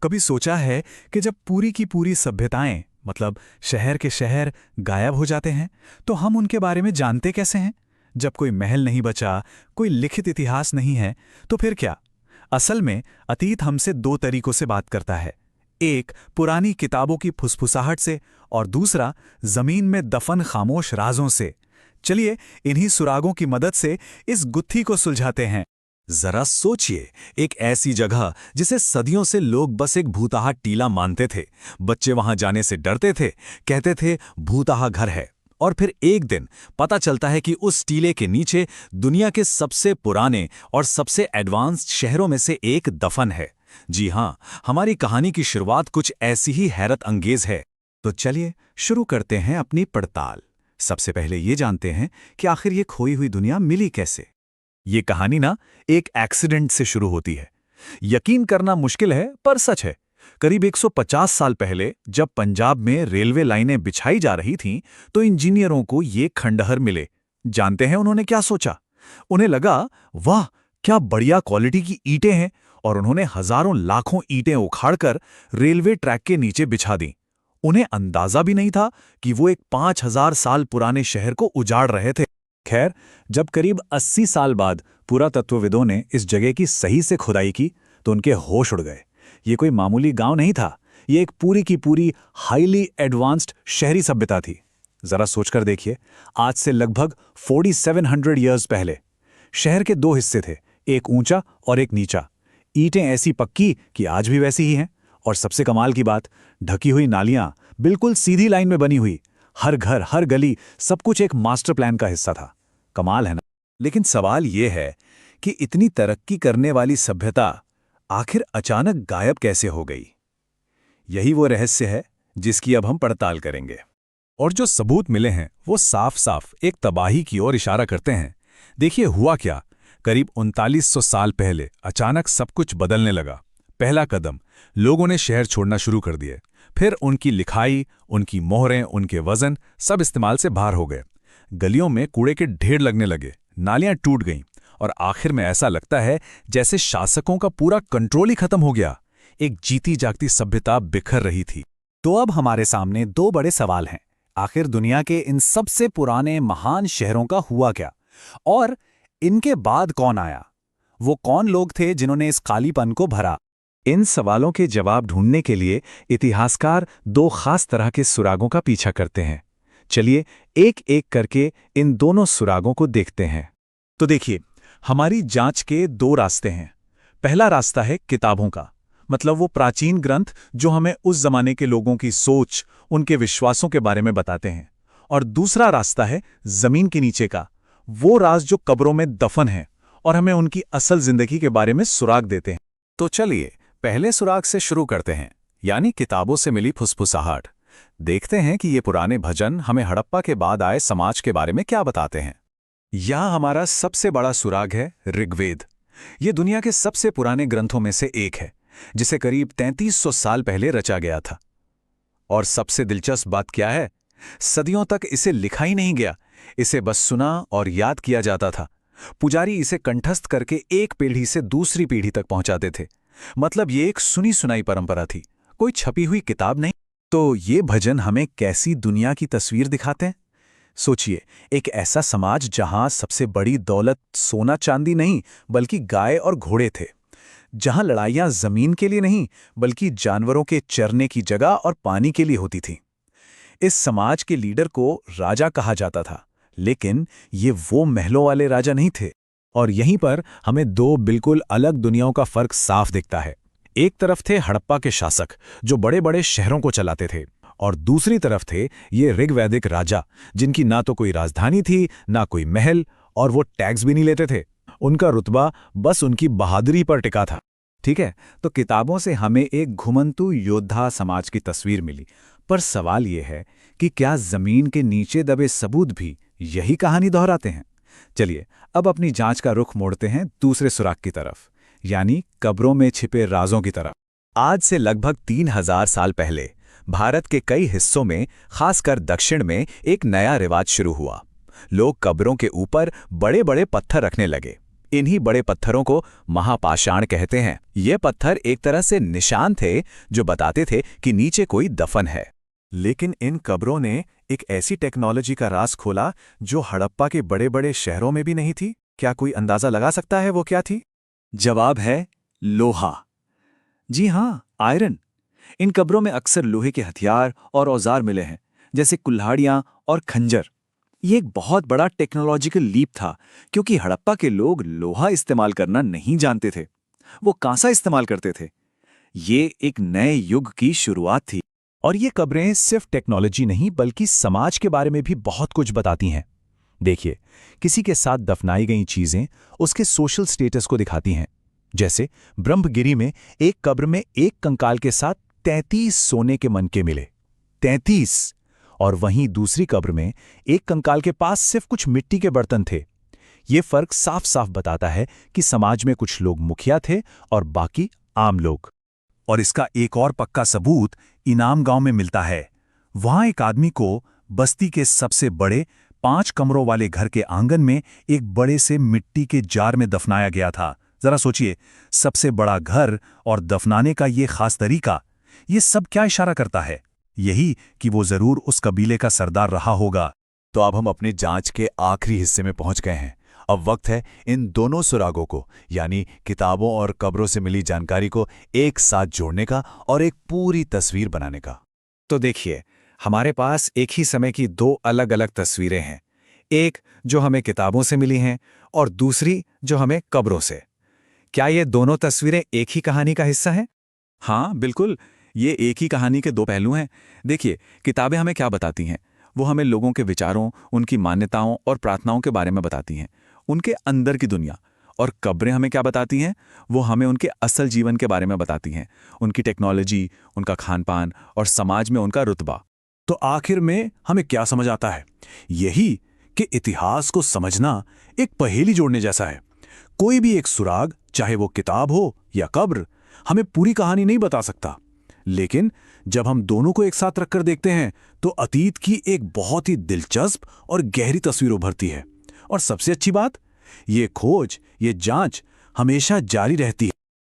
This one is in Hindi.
कभी सोचा है कि जब पूरी की पूरी सभ्यताएं मतलब शहर के शहर गायब हो जाते हैं तो हम उनके बारे में जानते कैसे हैं? जब कोई महल नहीं बचा, कोई लिखित इतिहास नहीं है, तो फिर क्या? असल में अतीत हमसे दो तरीकों से बात करता है। एक पुरानी किताबों की फुसफुसाहट से और दूसरा जमीन में दफन खामोश राजों से। चलिए इन्हीं सुरागों की मदद से इस गुत्थी को सुलझाते हैं। जरा सोचिए, एक ऐसी जगह जिसे सदियों से लोग बस एक भूताहा टीला मानते थे। बच्चे वहां जाने से डरते थे, कहते थे भूताहा घर है। और फिर एक दिन पता चलता है कि उस टीले के नीचे दुनिया के सबसे पुराने और सबसे एडवांस्ड शहरों में से एक दफन है। जी हाँ, हमारी कहानी की शुरुआत कुछ ऐसी ही हैरत अंगेज है। तो चलिए शुरू करते हैं अपनी पड़ताल। सबसे पहले ये जानते हैं कि आखिर ये खोई हुई दुनिया मिली कैसे। ये कहानी ना एक एक्सीडेंट से शुरू होती है। यकीन करना मुश्किल है पर सच है। करीब 150 साल पहले जब पंजाब में रेलवे लाइनें बिछाई जा रही थीं, तो इंजीनियरों को ये खंडहर मिले। जानते हैं उन्होंने क्या सोचा? उन्हें लगा, वाह क्या बढ़िया क्वालिटी की ईंटें हैं, और उन्होंने हजारों लाखों ईंटें उखाड़कर रेलवे ट्रैक के नीचे बिछा दी। उन्हें अंदाजा भी नहीं था कि वो एक 5000 साल पुराने शहर को उजाड़ रहे थे। खैर, जब करीब 80 साल बाद पुरातत्वविदों ने इस जगह की सही से खुदाई की तो उनके होश उड़ गए। ये कोई मामूली गांव नहीं था, ये एक पूरी की पूरी हाईली एडवांस्ड शहरी सभ्यता थी। जरा सोचकर देखिए, आज से लगभग 4700 ईयर्स पहले शहर के दो हिस्से थे, एक ऊंचा और एक नीचा। ईंटें ऐसी पक्की कि आज भी वैसी ही हैं। और सबसे कमाल की बात, ढकी हुई नालियां बिल्कुल सीधी लाइन में बनी हुई। हर घर, हर गली, सब कुछ एक मास्टर प्लान का हिस्सा था। कमाल है ना? लेकिन सवाल यह है कि इतनी तरक्की करने वाली सभ्यता आखिर अचानक गायब कैसे हो गई? यही वो रहस्य है जिसकी अब हम पड़ताल करेंगे। और जो सबूत मिले हैं वो साफ साफ एक तबाही की ओर इशारा करते हैं। देखिए हुआ क्या, करीब 3900 साल पहले अचानक सब कुछ बदलने लगा। पहला कदम, लोगों ने शहर छोड़ना शुरू कर दिए। फिर उनकी लिखाई, उनकी मोहरें, उनके वजन सब इस्तेमाल से बाहर हो गए। गलियों में कूड़े के ढेर लगने लगे, नालियां टूट गईं, और आखिर में ऐसा लगता है जैसे शासकों का पूरा कंट्रोल ही खत्म हो गया। एक जीती जागती सभ्यता बिखर रही थी। तो अब हमारे सामने दो बड़े सवाल हैं। आखिर दुनिया के इन सबसे पुराने महान शहरों का हुआ क्या, और इनके बाद कौन आया? वो कौन लोग थे जिन्होंने इस खालीपन को भरा? इन सवालों के जवाब ढूंढने के लिए इतिहासकार दो खास तरह के सुरागों का पीछा करते हैं। चलिए एक एक करके इन दोनों सुरागों को देखते हैं। तो देखिए, हमारी जांच के दो रास्ते हैं। पहला रास्ता है किताबों का, मतलब वो प्राचीन ग्रंथ जो हमें उस जमाने के लोगों की सोच, उनके विश्वासों के बारे में बताते हैं। और दूसरा रास्ता है जमीन के नीचे का, वो राज जो कब्रों में दफन है और हमें उनकी असल जिंदगी के बारे में सुराग देते हैं। तो चलिए पहले सुराग से शुरू करते हैं, यानी किताबों से मिली फुसफुसाहट। देखते हैं कि ये पुराने भजन हमें हड़प्पा के बाद आए समाज के बारे में क्या बताते हैं। यहां हमारा सबसे बड़ा सुराग है ऋग्वेद। ये दुनिया के सबसे पुराने ग्रंथों में से एक है, जिसे करीब 3300 साल पहले रचा गया था। और सबसे दिलचस्प बात क्या है, सदियों तक इसे लिखा ही नहीं गया, इसे बस सुना और याद किया जाता था। पुजारी इसे कंठस्थ करके एक पीढ़ी से दूसरी पीढ़ी तक पहुंचाते थे। मतलब ये एक सुनी सुनाई परंपरा थी, कोई छपी हुई किताब नहीं। तो ये भजन हमें कैसी दुनिया की तस्वीर दिखाते हैं? सोचिए, एक ऐसा समाज जहां सबसे बड़ी दौलत सोना चांदी नहीं बल्कि गाय और घोड़े थे, जहां लड़ाइयां जमीन के लिए नहीं बल्कि जानवरों के चरने की जगह और पानी के लिए होती थी। इस समाज के लीडर को राजा कहा जाता था, लेकिन ये वो महलों वाले राजा नहीं थे। और यहीं पर हमें दो बिल्कुल अलग दुनियाओं का फर्क साफ दिखता है। एक तरफ थे हड़प्पा के शासक जो बड़े बड़े शहरों को चलाते थे, और दूसरी तरफ थे ये ऋग्वैदिक राजा जिनकी ना तो कोई राजधानी थी ना कोई महल, और वो टैक्स भी नहीं लेते थे। उनका रुतबा बस उनकी बहादुरी पर टिका था। ठीक है, तो किताबों से हमें एक घुमंतू योद्धा समाज की तस्वीर मिली, पर सवाल ये है कि क्या जमीन के नीचे दबे सबूत भी यही कहानी दोहराते हैं? चलिए अब अपनी जांच का रुख मोड़ते हैं दूसरे सुराग की तरफ, यानी कब्रों में छिपे राजों की तरफ। आज से लगभग 3000 साल पहले भारत के कई हिस्सों में, खासकर दक्षिण में, एक नया रिवाज शुरू हुआ। लोग कब्रों के ऊपर बड़े बड़े पत्थर रखने लगे। इन्हीं बड़े पत्थरों को महापाषाण कहते हैं। ये पत्थर एक तरह से निशान थे जो बताते थे कि नीचे कोई दफन है। लेकिन इन कब्रों ने एक ऐसी टेक्नोलॉजी का राज खोला जो हड़प्पा के बड़े बड़े शहरों में भी नहीं थी। क्या कोई अंदाजा लगा सकता है वो क्या थी? जवाब है लोहा। जी हाँ, आयरन। इन कब्रों में अक्सर लोहे के हथियार और औजार मिले हैं, जैसे कुल्हाड़ियां और खंजर। ये एक बहुत बड़ा टेक्नोलॉजिकल लीप था, क्योंकि हड़प्पा के लोग लोहा इस्तेमाल करना नहीं जानते थे। वो कांसा इस्तेमाल करते थे। ये एक नए युग की शुरुआत थी। और ये कब्रें सिर्फ टेक्नोलॉजी नहीं बल्कि समाज के बारे में भी बहुत कुछ बताती हैं। देखिए, किसी के साथ दफनाई गई चीजें उसके सोशल स्टेटस को दिखाती हैं। जैसे ब्रह्मगिरी में एक कब्र में एक कंकाल के साथ 33 सोने के मनके मिले। 33। और वहीं दूसरी कब्र में एक कंकाल के पास सिर्फ कुछ मिट्टी के बर्तन थे। ये फर्क साफ साफ बताता है कि समाज में कुछ लोग मुखिया थे और बाकी आम लोग। और इसका एक और पक्का सबूत इनाम गांव में मिलता है। वहां एक आदमी को बस्ती के सबसे बड़े 5 कमरों वाले घर के आंगन में एक बड़े से मिट्टी के जार में दफनाया गया था। जरा सोचिए, सबसे बड़ा घर और दफनाने का ये खास तरीका, ये सब क्या इशारा करता है? यही कि वो जरूर उस कबीले का सरदार रहा होगा। तो अब हम अपनी जांच के आखिरी हिस्से में पहुंच गए हैं। अब वक्त है इन दोनों सुरागों को, यानी किताबों और कब्रों से मिली जानकारी को एक साथ जोड़ने का और एक पूरी तस्वीर बनाने का। तो देखिए, हमारे पास एक ही समय की 2 अलग अलग तस्वीरें हैं। एक जो हमें किताबों से मिली हैं और दूसरी जो हमें कब्रों से। क्या ये दोनों तस्वीरें एक ही कहानी का हिस्सा हैं? हाँ, बिल्कुल। ये एक ही कहानी के 2 पहलू हैं। देखिए, किताबें हमें क्या बताती हैं? वो हमें लोगों के विचारों, उनकी मान्यताओं और प्रार्थनाओं के बारे में बताती हैं, उनके अंदर की दुनिया। और कब्रें हमें क्या बताती हैं? वो हमें उनके असल जीवन के बारे में बताती हैं, उनकी टेक्नोलॉजी, उनका खान-पान और समाज में उनका रुतबा। तो आखिर में हमें क्या समझ आता है? यही कि इतिहास को समझना एक पहेली जोड़ने जैसा है। कोई भी एक सुराग, चाहे वो किताब हो या कब्र, हमें पूरी कहानी नहीं बता सकता। लेकिन जब हम दोनों को एक साथ रखकर देखते हैं तो अतीत की एक बहुत ही दिलचस्प और गहरी तस्वीर उभरती है। और सबसे अच्छी बात, ये खोज, ये जांच हमेशा जारी रहती है।